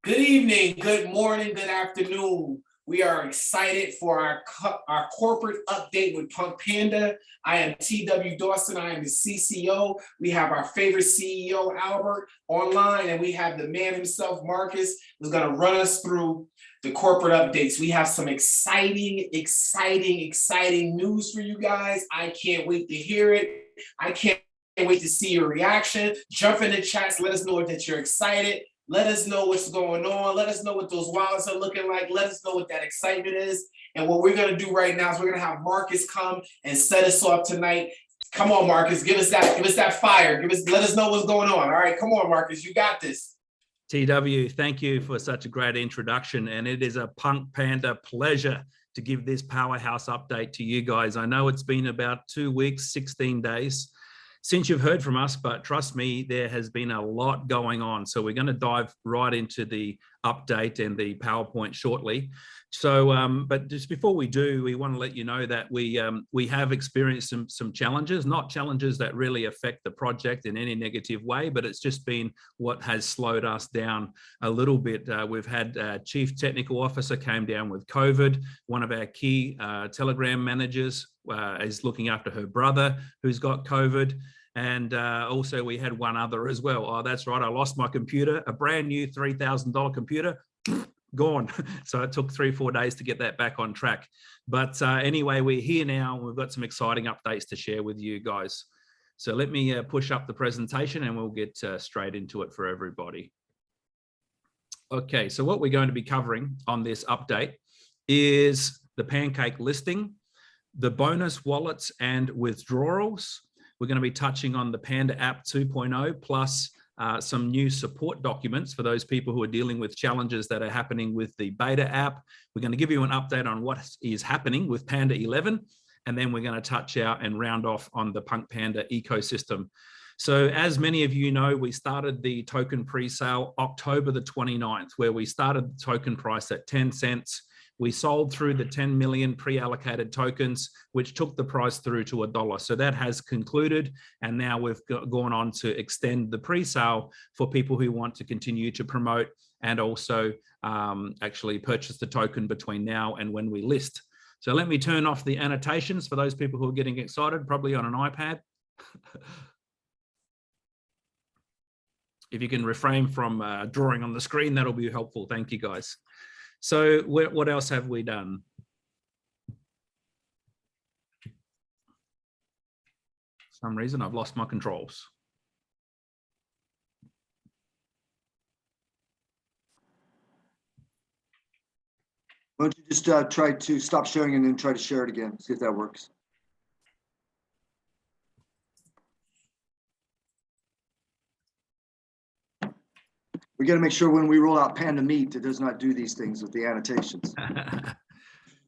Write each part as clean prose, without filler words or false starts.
Good evening, good morning, good afternoon. We are excited for our corporate update with PunkPanda. I am TW Dawson. I am the CCO. We have our favorite CEO, Albert, online, and we have the man himself, Marcus, who's going to run us through the corporate updates. We have some exciting news for you guys. I can't wait to hear it. I can't wait to see your reaction. Jump in the chats. Let us know that you're excited. Let us know what's going on. Let us know what those wallets are looking like. Let us know what that excitement is. And what we're going to do right now is we're going to have Marcus come and set us off tonight. Come on, Marcus, give us that fire. Let us know what's going on. All right, come on, Marcus, you got this. TW, thank you for such a great introduction. And it is a PunkPanda pleasure to give this powerhouse update to you guys. I know it's been about 2 weeks, 16 days since you've heard from us, but trust me, there has been a lot going on. So we're going to dive right into the update and the PowerPoint shortly. So, but just before we do, we want to let you know that we have experienced some challenges, not challenges that really affect the project in any negative way, but it's just been what has slowed us down a little bit. We've had Chief Technical Officer came down with COVID. One of our key Telegram managers is looking after her brother who's got COVID. And also we had one other as well. Oh, that's right. I lost my computer, a brand new $3,000 computer, gone. So it took 3-4 days to get that back on track. But anyway, we're here now. We've got some exciting updates to share with you guys. So let me push up the presentation and we'll get straight into it for everybody. Okay, so what we're going to be covering on this update is the Pancake listing, the bonus wallets and withdrawals. We're going to be touching on the PandaApp 2.0 plus some new support documents for those people who are dealing with challenges that are happening with the beta app. We're going to give you an update on what is happening with Panda 11, and then we're going to touch out and round off on the PunkPanda ecosystem. So as many of you know, we started the token pre-sale October the 29th, where we started the token price at 10 cents. We sold through the 10 million pre-allocated tokens, which took the price through to $1. So that has concluded. And now we've gone on to extend the pre-sale for people who want to continue to promote and also actually purchase the token between now and when we list. So let me turn off the annotations for those people who are getting excited, probably on an iPad. If you can refrain from drawing on the screen, that'll be helpful. Thank you, guys. So what else have we done? For some reason, I've lost my controls. Why don't you just try to stop sharing and then try to share it again, see if that works. We got to make sure when we roll out Panda Meet, it does not do these things with the annotations.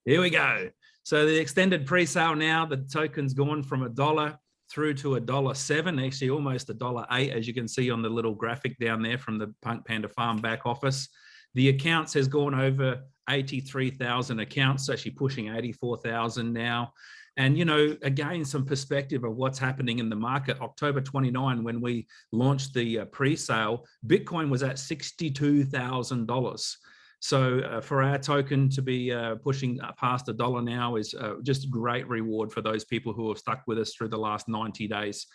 Here we go. So the extended pre-sale now, the token's gone from $1 through to $1.07, actually almost $1.08, as you can see on the little graphic down there from the PunkPanda Farm back office. The accounts has gone over 83,000 accounts, actually pushing 84,000 now. And, you know, again, some perspective of what's happening in the market. October 29, when we launched the pre-sale, Bitcoin was at $62,000. So for our token to be pushing past $1 now is just a great reward for those people who have stuck with us through the last 90 days.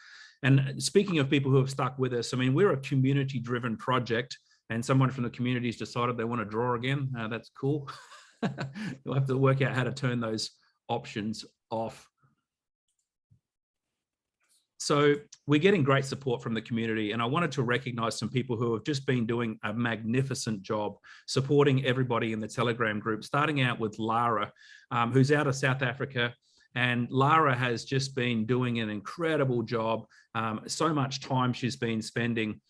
And speaking of people who have stuck with us, I mean, we're a community-driven project, and someone from the community has decided they want to draw again. That's cool. We'll have to work out how to turn those options off. So we're getting great support from the community, and I wanted to recognize some people who have just been doing a magnificent job supporting everybody in the Telegram group, starting out with Lara, who's out of South Africa. And Lara has just been doing an incredible job. So much time she's been spending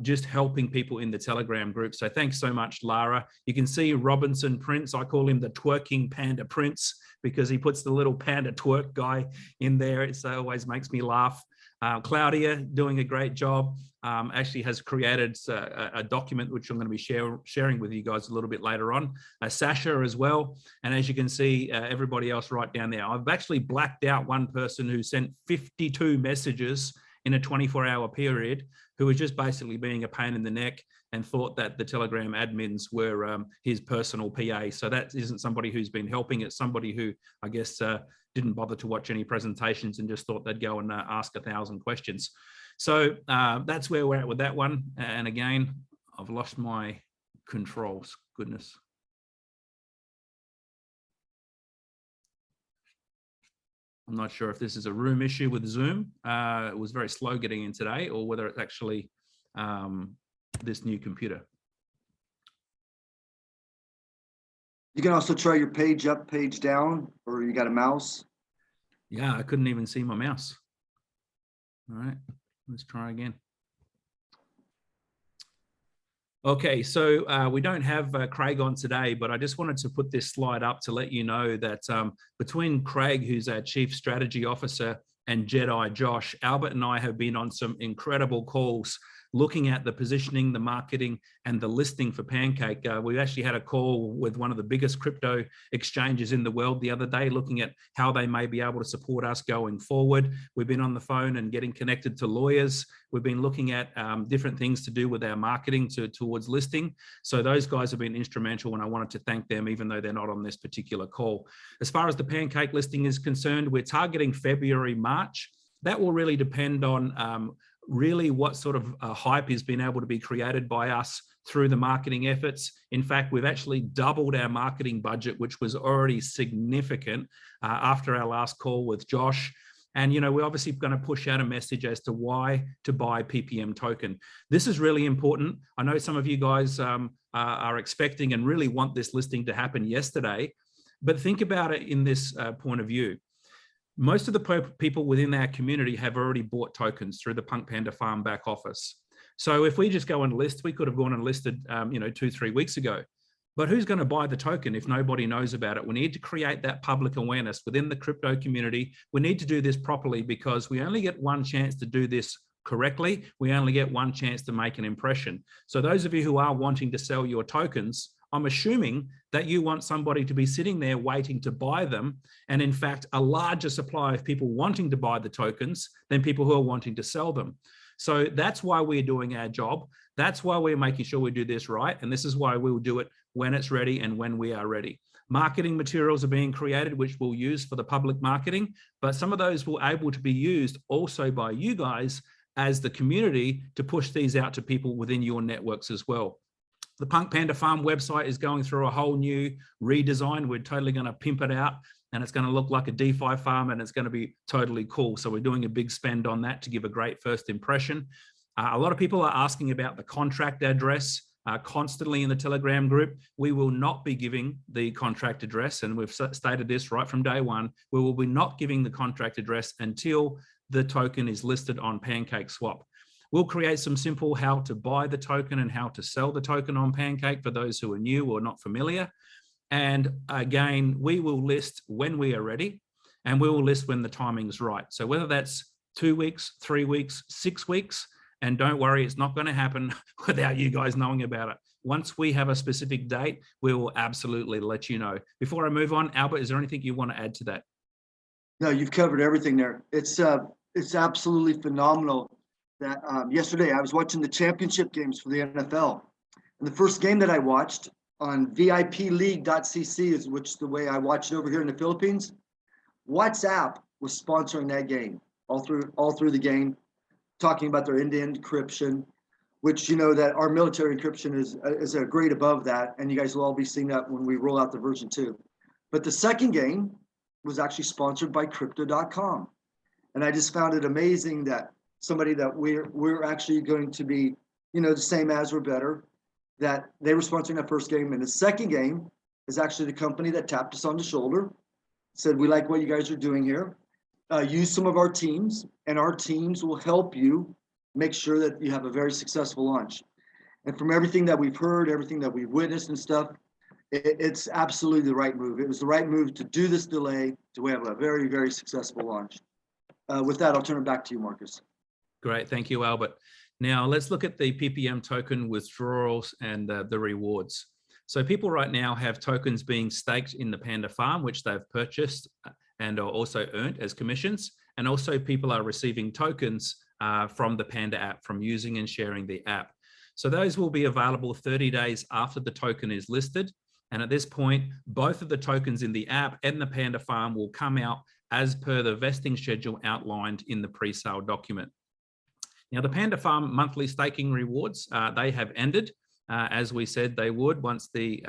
just helping people in the Telegram group. So thanks so much, Lara. You can see Robinson Prince. I call him the twerking panda prince because he puts the little panda twerk guy in there. It always makes me laugh. Claudia doing a great job. Actually has created a document which I'm going to be sharing with you guys a little bit later on. Sasha as well. And as you can see, everybody else right down there. I've actually blacked out one person who sent 52 messages in a 24-hour period who was just basically being a pain in the neck and thought that the Telegram admins were his personal PA. So that isn't somebody who's been helping. It's somebody who, I guess, didn't bother to watch any presentations and just thought they'd go and ask 1,000 questions. So that's where we're at with that one. And again, I've lost my controls, goodness. I'm not sure if this is a room issue with Zoom. It was very slow getting in today, or whether it's actually this new computer. You can also try your page up, page down, or you got a mouse. Yeah, I couldn't even see my mouse. All right, let's try again. Okay, so we don't have Craig on today, but I just wanted to put this slide up to let you know that between Craig, who's our Chief Strategy Officer, and Jedi Josh, Albert and I have been on some incredible calls looking at the positioning, the marketing, and the listing for Pancake. We actually had a call with one of the biggest crypto exchanges in the world the other day, looking at how they may be able to support us going forward. We've been on the phone and getting connected to lawyers. We've been looking at different things to do with our marketing towards listing. So those guys have been instrumental, and I wanted to thank them, even though they're not on this particular call. As far as the Pancake listing is concerned, we're targeting February, March. That will really depend on really what sort of hype is being able to be created by us through the marketing efforts. In fact, we've actually doubled our marketing budget, which was already significant after our last call with Josh. And, you know, we're obviously going to push out a message as to why to buy PPM token. This is really important. I know some of you guys are expecting and really want this listing to happen yesterday, but think about it in this point of view. Most of the people within our community have already bought tokens through the PunkPanda farm back office. So if we just go and list, we could have gone and listed, 2-3 weeks ago. But who's going to buy the token if nobody knows about it? We need to create that public awareness within the crypto community. We need to do this properly, because we only get one chance to do this correctly. We only get one chance to make an impression. So those of you who are wanting to sell your tokens, I'm assuming that you want somebody to be sitting there waiting to buy them, and in fact, a larger supply of people wanting to buy the tokens than people who are wanting to sell them. So that's why we're doing our job. That's why we're making sure we do this right. And this is why we will do it when it's ready and when we are ready. Marketing materials are being created, which we'll use for the public marketing, but some of those will able to be used also by you guys as the community to push these out to people within your networks as well. The PunkPanda Farm website is going through a whole new redesign. We're totally going to pimp it out, and it's going to look like a DeFi farm, and it's going to be totally cool. So we're doing a big spend on that to give a great first impression. A lot of people are asking about the contract address constantly in the Telegram group. We will not be giving the contract address, and we've stated this right from day one. We will be not giving the contract address until the token is listed on PancakeSwap. We'll create some simple how to buy the token and how to sell the token on Pancake for those who are new or not familiar. And again, we will list when we are ready, and we will list when the timing is right. So whether that's 2 weeks, 3 weeks, 6 weeks, and don't worry, it's not going to happen without you guys knowing about it. Once we have a specific date, we will absolutely let you know. Before I move on, Albert, is there anything you want to add to that? No, you've covered everything there. It's absolutely phenomenal that yesterday I was watching the championship games for the NFL. And the first game that I watched on VIPleague.cc is the way I watch it over here in the Philippines. WhatsApp was sponsoring that game all through the game, talking about their end-to-end encryption, which, you know, that our military encryption is a grade above that, and you guys will all be seeing that when we roll out the version 2. But the second game was actually sponsored by Crypto.com, and I just found it amazing that somebody that we're actually going to be, you know, the same as or better, that they were sponsoring that first game. And the second game is actually the company that tapped us on the shoulder, said, we like what you guys are doing here. Use some of our teams, and our teams will help you make sure that you have a very successful launch. And from everything that we've heard, everything that we've witnessed and stuff, it's absolutely the right move. It was the right move to do this delay to have a very, very successful launch. With that, I'll turn it back to you, Marcus. Great, thank you, Albert. Now let's look at the PPM token withdrawals and the rewards. So people right now have tokens being staked in the Panda farm, which they've purchased and are also earned as commissions. And also people are receiving tokens from the Panda app, from using and sharing the app. So those will be available 30 days after the token is listed. And at this point, both of the tokens in the app and the Panda farm will come out as per the vesting schedule outlined in the pre-sale document. Now, the Panda farm monthly staking rewards, they have ended, as we said they would once the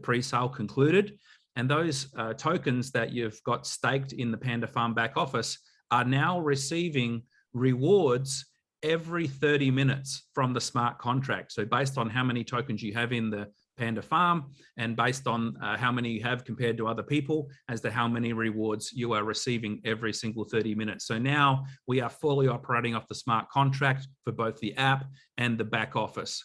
pre-sale concluded. And those tokens that you've got staked in the Panda farm back office are now receiving rewards every 30 minutes from the smart contract. So based on how many tokens you have in the Panda farm and based on how many you have compared to other people as to how many rewards you are receiving every single 30 minutes. So now we are fully operating off the smart contract for both the app and the back office.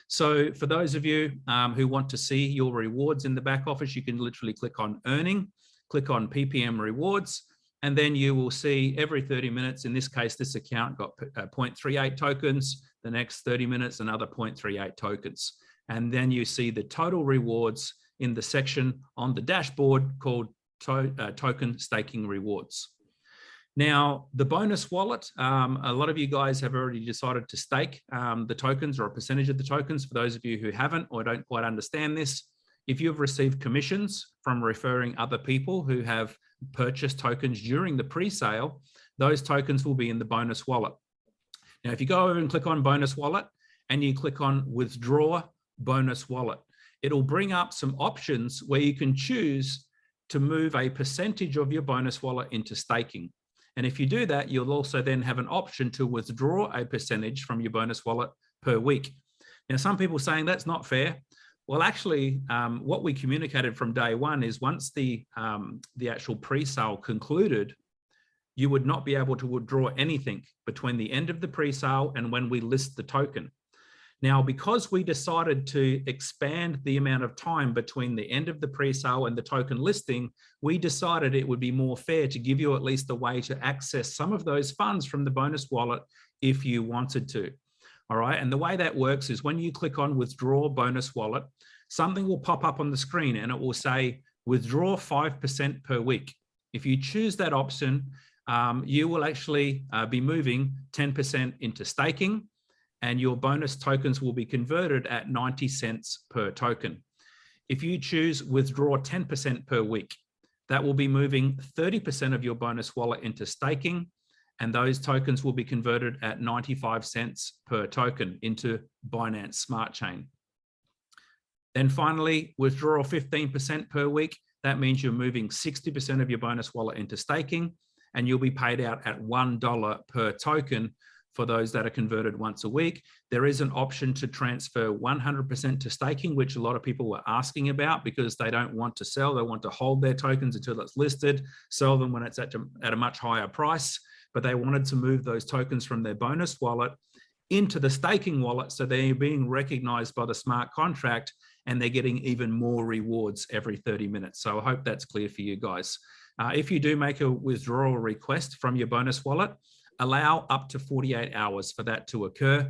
So for those of you who want to see your rewards in the back office, you can literally click on earning, click on PPM rewards, and then you will see every 30 minutes, in this case, this account got 0.38 tokens, the next 30 minutes, another 0.38 tokens. And then you see the total rewards in the section on the dashboard called token staking rewards. Now, the bonus wallet, a lot of you guys have already decided to stake the tokens or a percentage of the tokens. For those of you who haven't or don't quite understand this, if you've received commissions from referring other people who have purchased tokens during the pre-sale, those tokens will be in the bonus wallet. Now, if you go over and click on bonus wallet and you click on withdraw bonus wallet, it'll bring up some options where you can choose to move a percentage of your bonus wallet into staking. And if you do that, you'll also then have an option to withdraw a percentage from your bonus wallet per week. Now, some people are saying that's not fair. Well, actually, what we communicated from day one is once the actual pre-sale concluded, you would not be able to withdraw anything between the end of the pre-sale and when we list the token. Now, because we decided to expand the amount of time between the end of the pre-sale and the token listing, we decided it would be more fair to give you at least a way to access some of those funds from the bonus wallet if you wanted to. All right, and the way that works is when you click on withdraw bonus wallet, something will pop up on the screen and it will say withdraw 5% per week. If you choose that option, you will actually be moving 10% into staking, and your bonus tokens will be converted at 90 cents per token. If you choose withdraw 10% per week, that will be moving 30% of your bonus wallet into staking, and those tokens will be converted at 95 cents per token into Binance Smart Chain. Then finally, withdraw 15% per week. That means you're moving 60% of your bonus wallet into staking, and you'll be paid out at $1 per token for those that are converted once a week. There is an option to transfer 100% to staking, which a lot of people were asking about because they don't want to sell. They want to hold their tokens until it's listed, sell them when it's at a much higher price, but they wanted to move those tokens from their bonus wallet into the staking wallet, so they're being recognized by the smart contract and they're getting even more rewards every 30 minutes. So I hope that's clear for you guys. If you do make a withdrawal request from your bonus wallet, allow up to 48 hours for that to occur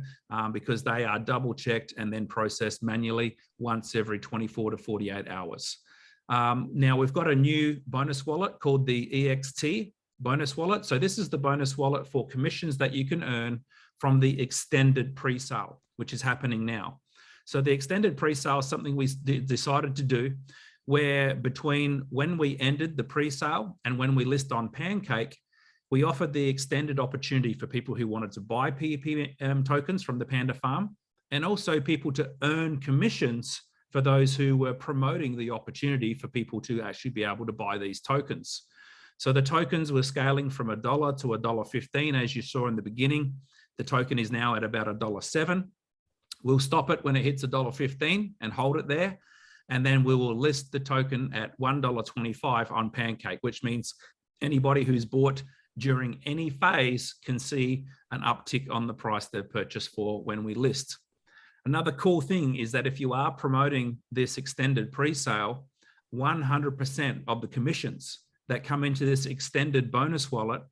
because they are double checked and then processed manually once every 24 to 48 hours. Now we've got a new bonus wallet called the EXT bonus wallet. So this is the bonus wallet for commissions that you can earn from the extended pre-sale, which is happening now. So the extended pre-sale is something we decided to do where between when we ended the pre-sale and when we list on Pancake, we offered the extended opportunity for people who wanted to buy PPM tokens from the Panda farm, and also people to earn commissions for those who were promoting the opportunity for people to actually be able to buy these tokens. So the tokens were scaling from $1 to $1.15, as you saw in the beginning. The token is now at about $1.07. We'll stop it when it hits $1.15 and hold it there. And then we will list the token at $1.25 on Pancake, which means anybody who's bought during any phase can see an uptick on the price they've purchased for when we list. Another cool thing is that if you are promoting this extended pre-sale, 100% of the commissions that come into this extended bonus wallet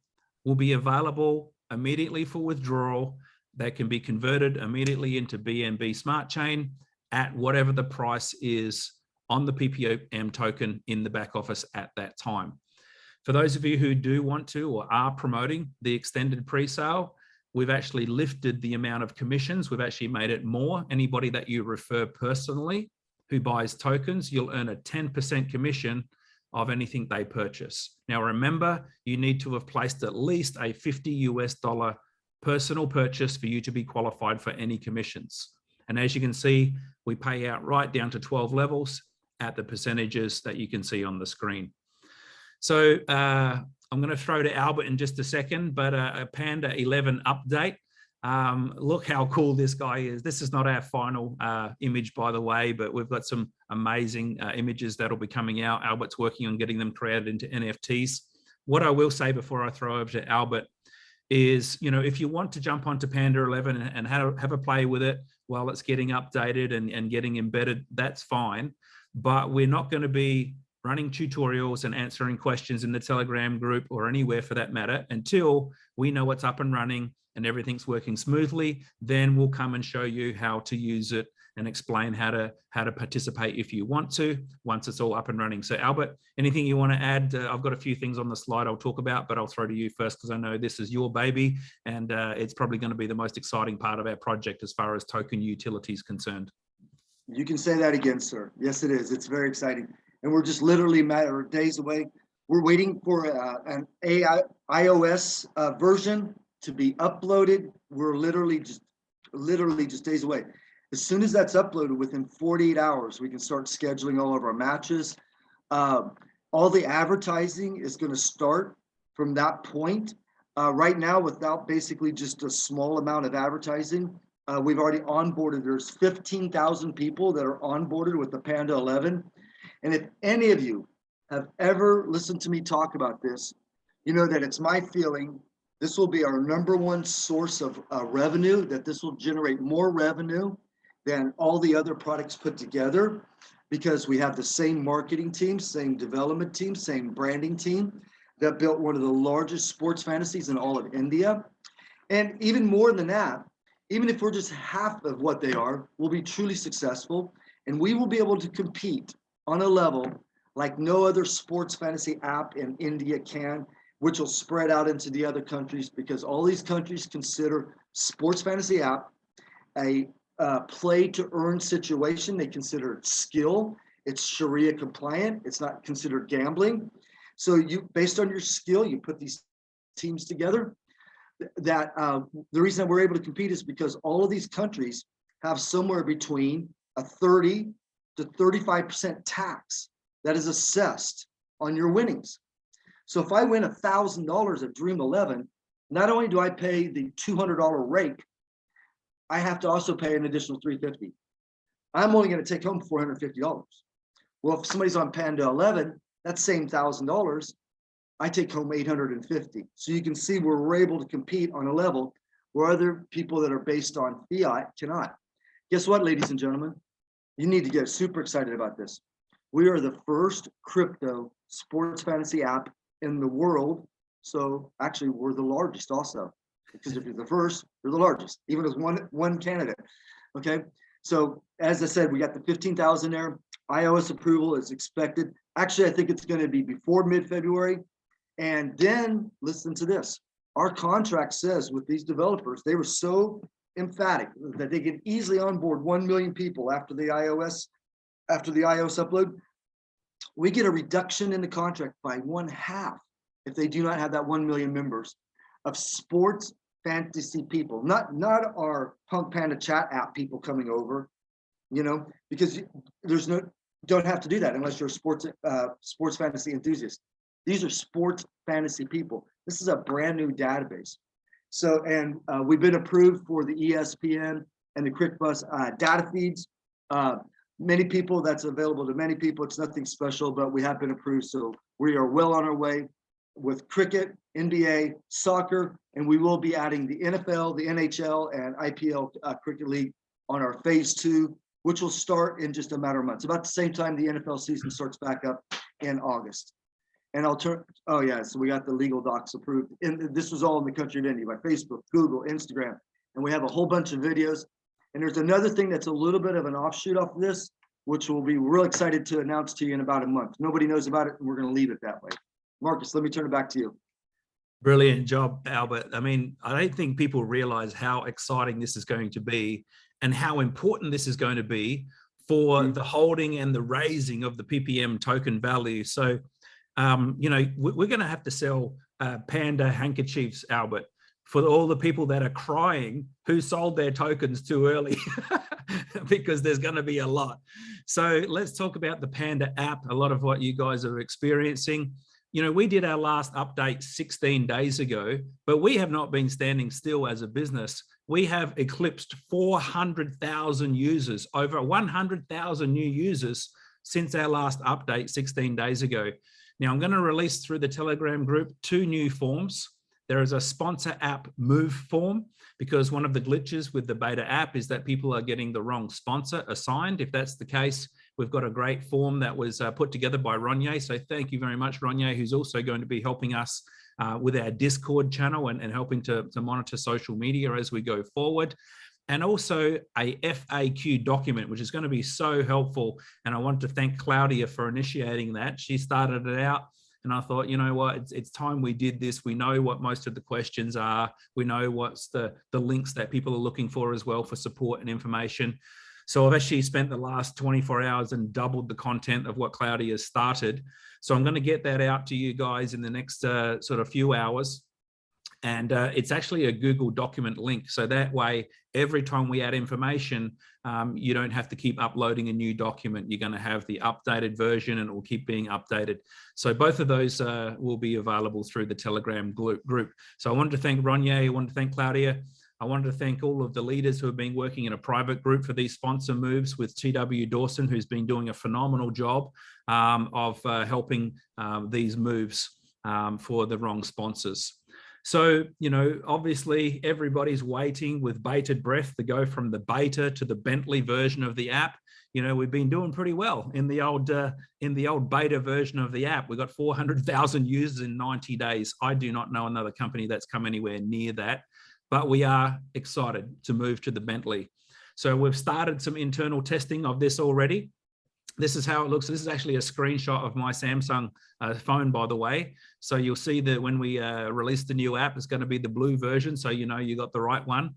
will be available immediately for withdrawal. They can be converted immediately into BNB Smart Chain at whatever the price is on the PPM token in the back office at that time. For those of you who do want to or are promoting the extended pre-sale, we've actually lifted the amount of commissions. We've actually made it more. Anybody that you refer personally who buys tokens, you'll earn a 10% commission of anything they purchase. Now, remember, you need to have placed at least a $50 personal purchase for you to be qualified for any commissions. And as you can see, we pay out right down to 12 levels at the percentages that you can see on the screen. So I'm going to throw to Albert in just a second, but a Panda 11 update. Look how cool this guy is. This is not our final image, by the way, but we've got some amazing images that'll be coming out. Albert's working on getting them created into NFTs. What I will say before I throw over to Albert is, you know, if you want to jump onto Panda 11 and have a play with it while it's getting updated and getting embedded, that's fine. But we're not going to be running tutorials and answering questions in the Telegram group or anywhere for that matter until we know it's up and running and everything's working smoothly. Then we'll come and show you how to use it and explain how to participate if you want to, once it's all up and running. So Albert, anything you want to add? I've got a few things on the slide I'll talk about, but I'll throw to you first because I know this is your baby and it's probably going to be the most exciting part of our project as far as token utility is concerned. You can say that again, sir. Yes, it is. It's very exciting. And we're just literally a matter of days away. We're waiting for an iOS version to be uploaded. We're literally just days away. As soon as that's uploaded, within 48 hours, we can start scheduling all of our matches. All the advertising is going to start from that point. Right now, without basically just a small amount of advertising, we've already onboarded. There's 15,000 people that are onboarded with the Panda 11. And if any of you have ever listened to me talk about this, you know that it's my feeling this will be our #1 source of revenue, that this will generate more revenue than all the other products put together, because we have the same marketing team, same development team, same branding team that built one of the largest sports fantasies in all of India. And even more than that, even if we're just half of what they are, we'll be truly successful and we will be able to compete on a level like no other sports fantasy app in India can, which will spread out into the other countries, because all these countries consider sports fantasy app a play to earn situation. They consider it skill. It's Sharia compliant. It's not considered gambling. So you, based on your skill, you put these teams together. That the reason that we're able to compete is because all of these countries have somewhere between a 30 to 35% tax that is assessed on your winnings. So if I win $1,000 at Dream 11, not only do I pay the $200 rake, I have to also pay an additional $350. I'm only going to take home $450. Well, if somebody's on Panda 11, that same $1,000, I take home $850. So you can see where we're able to compete on a level where other people that are based on fiat cannot. Guess what, ladies and gentlemen? You need to get super excited about this. We are the first crypto sports fantasy app in the world. So actually, we're the largest also, because if you're the first, you're the largest, even as one candidate. Okay. So as I said, we got the 15,000 there. iOS approval is expected. Actually, I think it's going to be before mid-February. And then listen to this. Our contract says with these developers, they were so emphatic that they can easily onboard 1 million people after the iOS upload. We get a reduction in the contract by 1/2 if they do not have that 1 million members of sports fantasy people, not our PunkPanda chat app people coming over, you know, because there's don't have to do that unless you're a sports fantasy enthusiast. These are sports fantasy people. This is a brand new database. So, and we've been approved for the ESPN and the CrickBus data feeds. Many people, that's available to many people. It's nothing special, but we have been approved. So we are well on our way with cricket, NBA, soccer, and we will be adding the NFL, the NHL, and IPL Cricket League on our phase 2, which will start in just a matter of months. About the same time the NFL season starts back up in August. And oh yeah, so we got the legal docs approved. And this was all in the country of India by Facebook, Google, Instagram. And we have a whole bunch of videos. And there's another thing that's a little bit of an offshoot off of this, which we'll be real excited to announce to you in about a month. Nobody knows about it, and we're going to leave it that way. Marcus, let me turn it back to you. Brilliant job, Albert. I mean, I don't think people realize how exciting this is going to be and how important this is going to be for the holding and the raising of the PPM token value. So, you know, we're going to have to sell Panda handkerchiefs, Albert, for all the people that are crying who sold their tokens too early, because there's going to be a lot. So let's talk about the Panda app, a lot of what you guys are experiencing. You know, we did our last update 16 days ago, but we have not been standing still as a business. We have eclipsed 400,000 users, over 100,000 new users since our last update 16 days ago. Now, I'm going to release through the Telegram group 2 new forms. There is a sponsor app move form, because one of the glitches with the beta app is that people are getting the wrong sponsor assigned. If that's the case, we've got a great form that was put together by Ronye. So thank you very much, Ronye, who's also going to be helping us with our Discord channel and helping to monitor social media as we go forward. And also a FAQ document, which is going to be so helpful. And I want to thank Claudia for initiating that. She started it out. And I thought, you know what, it's time we did this. We know what most of the questions are. We know what's the links that people are looking for as well for support and information. So I've actually spent the last 24 hours and doubled the content of what Claudia started. So I'm going to get that out to you guys in the next sort of few hours. And it's actually a Google document link. So that way, every time we add information, you don't have to keep uploading a new document. You're going to have the updated version and it will keep being updated. So both of those will be available through the Telegram group. So I wanted to thank Ronye, I wanted to thank Claudia. I wanted to thank all of the leaders who have been working in a private group for these sponsor moves with TW Dawson, who's been doing a phenomenal job of helping these moves for the wrong sponsors. So, you know, obviously everybody's waiting with bated breath to go from the beta to the Bentley version of the app. You know, we've been doing pretty well in the old beta version of the app. We got 400,000 users in 90 days. I do not know another company that's come anywhere near that, but we are excited to move to the Bentley. So we've started some internal testing of this already. This is how it looks. This is actually a screenshot of my Samsung phone, by the way. So you'll see that when we release the new app, it's going to be the blue version. So you know you got the right one.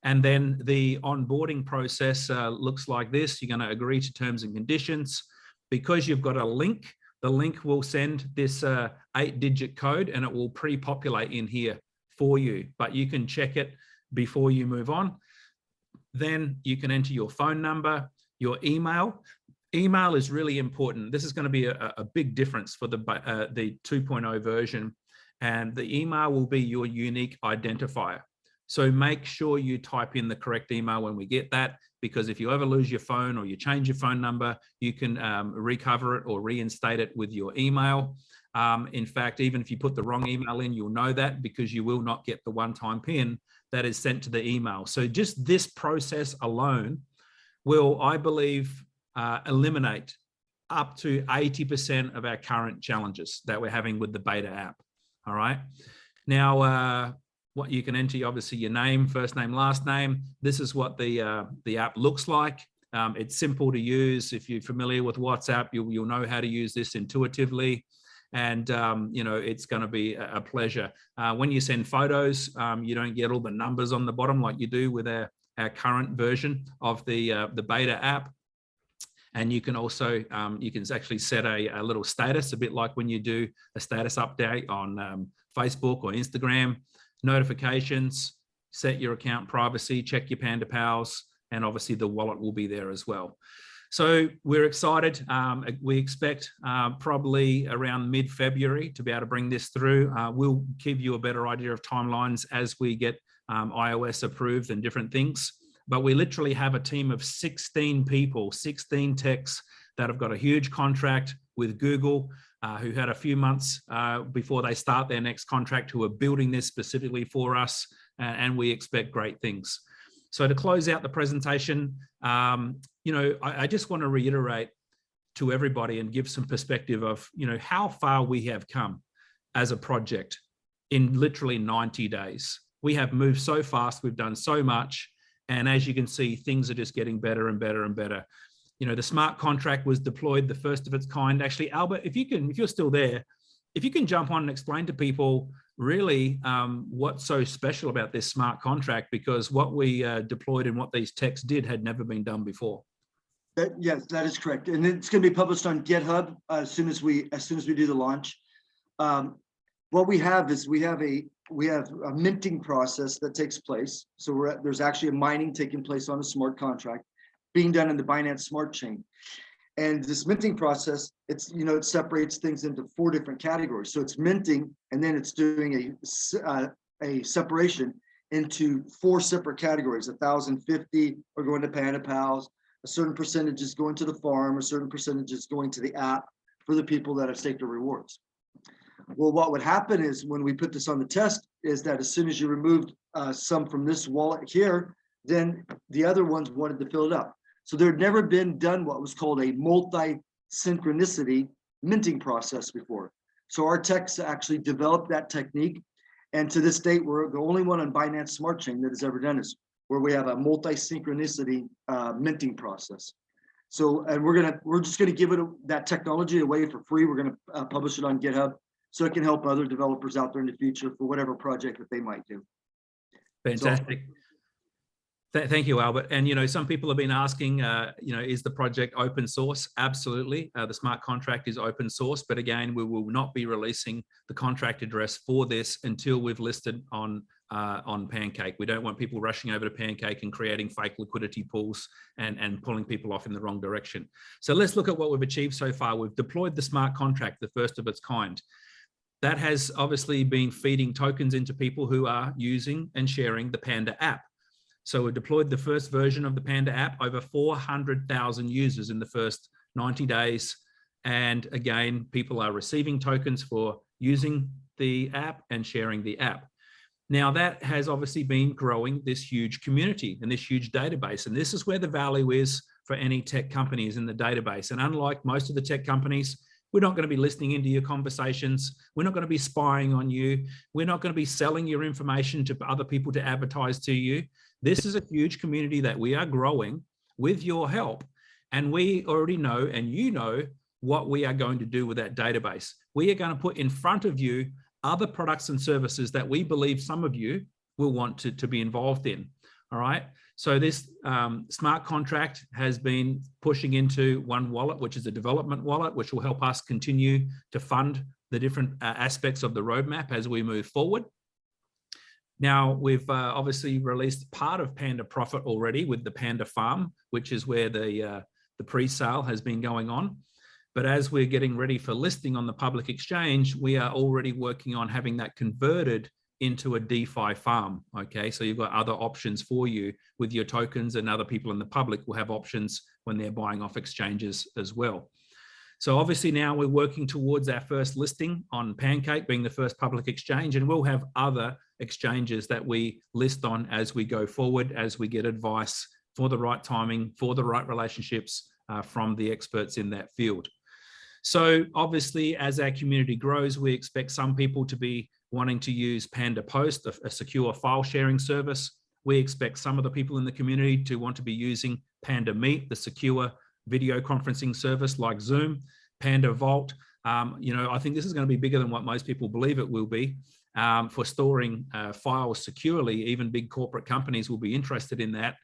And then the onboarding process looks like this. You're going to agree to terms and conditions. Because you've got a link, the link will send this 8-digit code and it will pre-populate in here for you. But you can check it before you move on. Then you can enter your phone number, your email. Email is really important. This is going to be a big difference for the 2.0 version. And the email will be your unique identifier. So make sure you type in the correct email when we get that, because if you ever lose your phone or you change your phone number, you can recover it or reinstate it with your email. In fact, even if you put the wrong email in, you'll know that because you will not get the one-time PIN that is sent to the email. So just this process alone will, I believe, eliminate up to 80% of our current challenges that we're having with the beta app. All right. Now, what you can enter, obviously, your name, first name, last name. This is what the app looks like. It's simple to use. If you're familiar with WhatsApp, you'll know how to use this intuitively. And, you know, it's going to be a pleasure. When you send photos, you don't get all the numbers on the bottom like you do with our current version of the beta app. And you can also, you can actually set a little status, a bit like when you do a status update on Facebook or Instagram, notifications, set your account privacy, check your Panda Pals, and obviously the wallet will be there as well. So we're excited. We expect probably around mid-February to be able to bring this through. We'll give you a better idea of timelines as we get iOS approved and different things. But we literally have a team of 16 people, 16 techs that have got a huge contract with Google, who had a few months before they start their next contract, who are building this specifically for us, and we expect great things. So to close out the presentation, you know, I just want to reiterate to everybody and give some perspective of, you know, how far we have come as a project in literally 90 days. We have moved so fast, we've done so much. And as you can see, things are just getting better and better and better. You know, the smart contract was deployed, the first of its kind. Actually, Albert, if you're still there, if you can jump on and explain to people really what's so special about this smart contract, because what we deployed and what these techs did had never been done before. Yes, that is correct, and it's going to be published on GitHub as soon as we do the launch. What we have is we have a minting process that takes place. So there's actually a mining taking place on a smart contract being done in the Binance Smart Chain. And this minting process, it separates things into 4 different categories. So it's minting, and then it's doing a separation into 4 separate categories. 1,050 are going to Panda Pals, a certain percentage is going to the farm, a certain percentage is going to the app for the people that have staked their rewards. Well, what would happen is when we put this on the test is that as soon as you removed some from this wallet here, then the other ones wanted to fill it up. So there had never been done what was called a multi-synchronicity minting process before. So our techs actually developed that technique. And to this date, we're the only one on Binance Smart Chain that has ever done this, where we have a multi-synchronicity minting process. So, and we're just gonna give that technology away for free. We're gonna publish it on GitHub so it can help other developers out there in the future for whatever project that they might do. Fantastic. Thank you, Albert. And, some people have been asking, is the project open source? Absolutely. The smart contract is open source, but again, we will not be releasing the contract address for this until we've listed on Pancake. We don't want people rushing over to Pancake and creating fake liquidity pools and pulling people off in the wrong direction. So let's look at what we've achieved so far. We've deployed the smart contract, the first of its kind. That has obviously been feeding tokens into people who are using and sharing the Panda app. So we deployed the first version of the Panda app, over 400,000 users in the first 90 days. And again, people are receiving tokens for using the app and sharing the app. Now that has obviously been growing this huge community and this huge database. And this is where the value is for any tech companies in the database. And unlike most of the tech companies, we're not going to be listening into your conversations. We're not going to be spying on you. We're not going to be selling your information to other people to advertise to you. This is a huge community that we are growing with your help. And we already know, and you know, what we are going to do with that database. We are going to put in front of you other products and services that we believe some of you will want to be involved in. All right. So this smart contract has been pushing into one wallet, which is a development wallet, which will help us continue to fund the different aspects of the roadmap as we move forward. Now, we've obviously released part of Panda Profit already with the Panda Farm, which is where the pre-sale has been going on. But as we're getting ready for listing on the public exchange, we are already working on having that converted into a DeFi farm, okay? So you've got other options for you with your tokens, and other people in the public will have options when they're buying off exchanges as well. So obviously now we're working towards our first listing on Pancake being the first public exchange, and we'll have other exchanges that we list on as we go forward, as we get advice for the right timing, for the right relationships from the experts in that field. So obviously, as our community grows, we expect some people to be wanting to use Panda Post, a secure file sharing service. We expect some of the people in the community to want to be using Panda Meet, the secure video conferencing service like Zoom, Panda Vault. I think this is going to be bigger than what most people believe it will be for storing files securely. Even big corporate companies will be interested in that.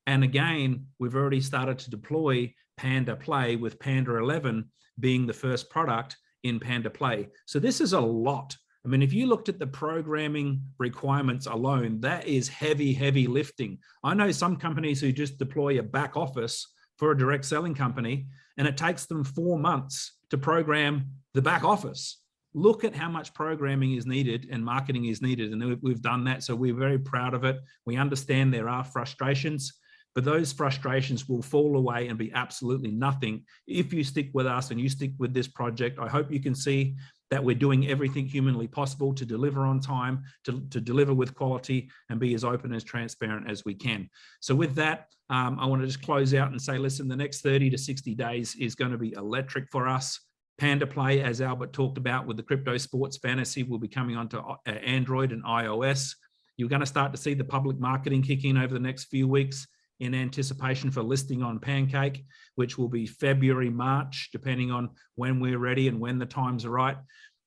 And again, we've already started to deploy Panda Play, with Panda 11 being the first product in Panda Play. So this is a lot. I mean, if you looked at the programming requirements alone, that is heavy, heavy lifting. I know some companies who just deploy a back office for a direct selling company, and it takes them 4 months to program the back office. Look at how much programming is needed and marketing is needed, and we've done that. So we're very proud of it. We understand there are frustrations, but those frustrations will fall away and be absolutely nothing if you stick with us and you stick with this project. I hope you can see that we're doing everything humanly possible to deliver on time, to deliver with quality, and be as open as transparent as we can. So with that, I want to just close out and say, listen, the next 30 to 60 days is going to be electric for us. Panda Play, as Albert talked about with the crypto sports fantasy, will be coming onto Android and iOS. You're going to start to see the public marketing kick in over the next few weeks in anticipation for listing on Pancake, which will be February, March, depending on when we're ready and when the times are right.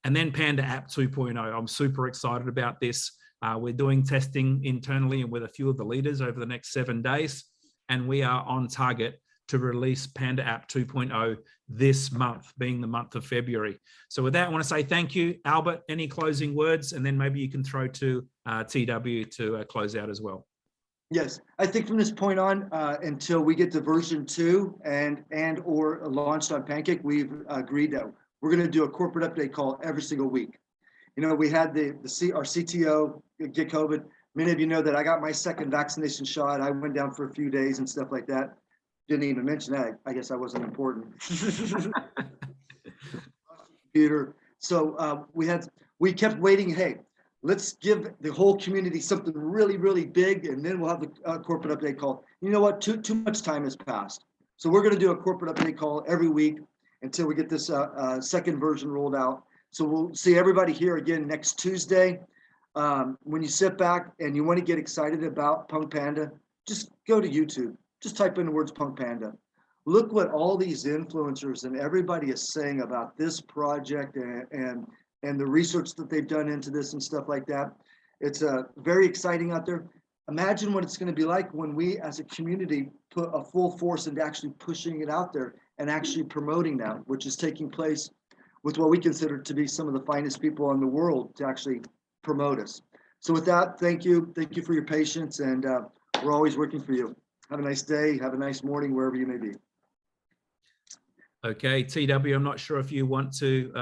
And then PandaApp 2.0. I'm super excited about this. We're doing testing internally and with a few of the leaders over the next 7 days. And we are on target to release PandaApp 2.0 this month, being the month of February. So with that, I want to say thank you. Albert, any closing words? And then maybe you can throw to TW to close out as well. Yes, I think from this point on, until we get to version 2 and or launched on Pancake, we've agreed that we're going to do a corporate update call every single week. You know, we had our CTO get COVID. Many of you know that I got my second vaccination shot. I went down for a few days and stuff like that. Didn't even mention that. I guess I wasn't important. Computer. So we kept waiting. Hey, let's give the whole community something really, really big, and then we'll have the corporate update call. You know what? Too much time has passed. So we're going to do a corporate update call every week until we get this second version rolled out. So we'll see everybody here again next Tuesday. When you sit back and you want to get excited about PunkPanda, just go to YouTube. Just type in the words PunkPanda. Look what all these influencers and everybody is saying about this project and the research that they've done into this and stuff like that. It's very exciting out there. Imagine what it's going to be like when we as a community put a full force into actually pushing it out there and actually promoting that, which is taking place with what we consider to be some of the finest people in the world to actually promote us. So with that, thank you. Thank you for your patience, and we're always working for you. Have a nice day. Have a nice morning, wherever you may be. Okay, TW, I'm not sure if you want to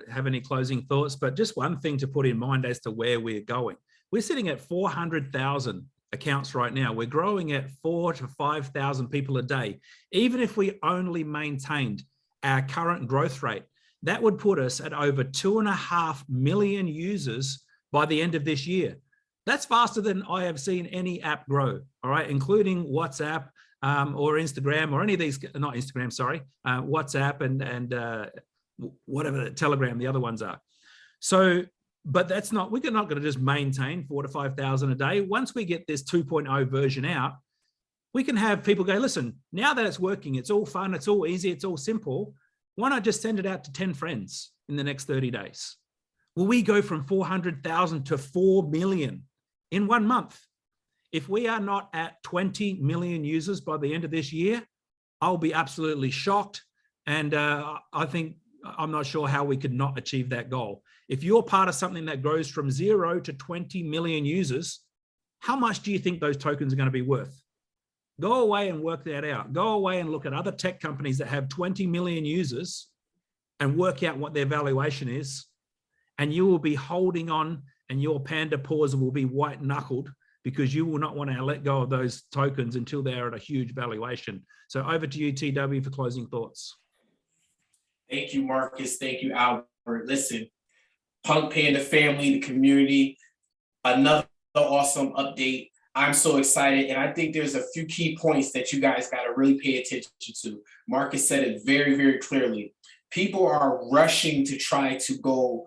have any closing thoughts, but just one thing to put in mind as to where we're going. We're sitting at 400,000 accounts right now. We're growing at 4,000 to 5,000 people a day. Even if we only maintained our current growth rate, that would put us at over 2.5 million users by the end of this year. That's faster than I have seen any app grow, all right, including WhatsApp or Instagram or any of these, not Instagram, sorry, WhatsApp and whatever, Telegram, the other ones are. So, but that's not, we're not going to just maintain 4,000 to 5,000 a day. Once we get this 2.0 version out, we can have people go, listen, now that it's working, it's all fun, it's all easy, it's all simple. Why not just send it out to 10 friends in the next 30 days? Will we go from 400,000 to 4 million in 1 month? If we are not at 20 million users by the end of this year, I'll be absolutely shocked. And I'm not sure how we could not achieve that goal. If you're part of something that grows from 0 to 20 million users, how much do you think those tokens are going to be worth? Go away and work that out. Go away and look at other tech companies that have 20 million users and work out what their valuation is. And you will be holding on, and your Panda paws will be white knuckled because you will not want to let go of those tokens until they're at a huge valuation. So over to you, TW, for closing thoughts. Thank you, Marcus. Thank you, Albert. Listen, PunkPanda family, the community, another awesome update. I'm so excited. And I think there's a few key points that you guys got to really pay attention to. Marcus said it very, very clearly. People are rushing to try to go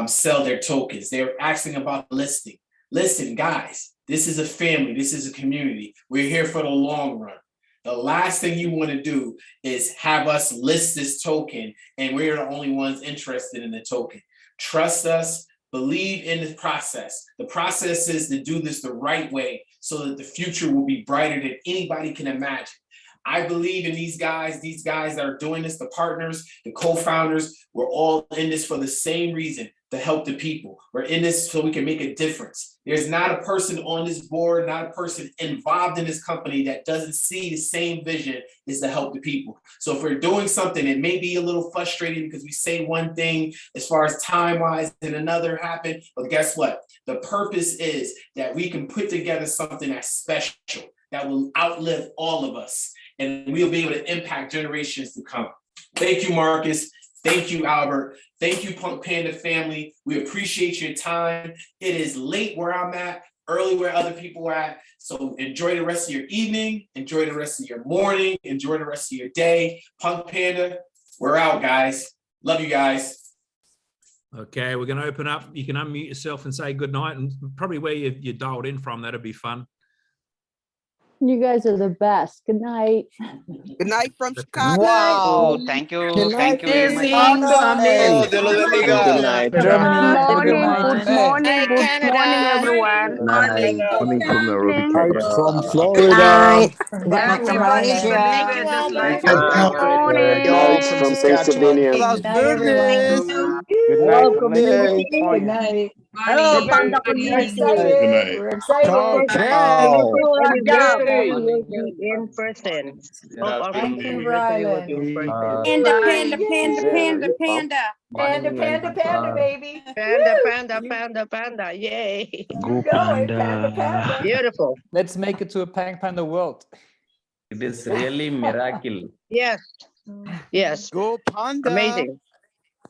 sell their tokens. They're asking about listing. Listen, guys, this is a family. This is a community. We're here for the long run. The last thing you want to do is have us list this token and we're the only ones interested in the token. Trust us. Believe in the process. The process is to do this the right way so that the future will be brighter than anybody can imagine. I believe in these guys that are doing this, the partners, the co-founders. We're all in this for the same reason, to help the people. We're in this so we can make a difference. There's not a person on this board, not a person involved in this company that doesn't see the same vision is to help the people. So if we're doing something, it may be a little frustrating because we say one thing as far as time-wise and another happen, but guess what? The purpose is that we can put together something that's special, that will outlive all of us, and we'll be able to impact generations to come. Thank you, Marcus. Thank you, Albert. Thank you, PunkPanda family. We appreciate your time. It is late where I'm at, early where other people are at. So enjoy the rest of your evening. Enjoy the rest of your morning. Enjoy the rest of your day. PunkPanda, we're out, guys. Love you guys. Okay, we're going to open up. You can unmute yourself and say good night, and probably where you dialed in from. That'd be fun. You guys are the best. Good night. Good night from Chicago. Wow, thank you very much. Oh, Dios los bendiga. Good night, Good Germany. morning, Good good morning, Hey, good Canada. morning, everyone. Morning from Nairobi, Hi Kenya. from Good Florida. night. Everybody, thank you, Albert. Good Good morning. night from Pennsylvania. Las Vegas. Good night from Welcome Mexico. in. Good night. Oh, Panda, we're good excited. Good night. We're excited. Ciao. Anniversary Ciao. will be in person. Hope our Thank you, anniversary will be in Rylan. person. Panda, baby. Panda, yay. Go Panda. Beautiful. Let's make it to a PunkPanda world. It is really miracle. Yes, yes, Go Panda. amazing.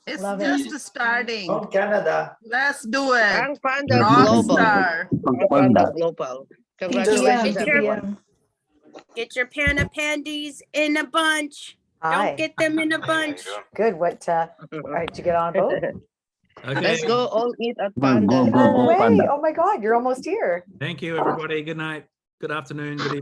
It's Love it. just starting. From Canada. Let's do it. Panda Global. Rockstar. Panda Global. Congratulations, everyone. Get your Panda Pandies in a bunch. Hi. Don't get them in a bunch. Good. What, all right, did you get on a boat? Okay. Let's go all eat at Come on, Panda. go, No way. Panda. Oh my God, you're almost here. Thank you, everybody. Good night. Good afternoon. Good evening.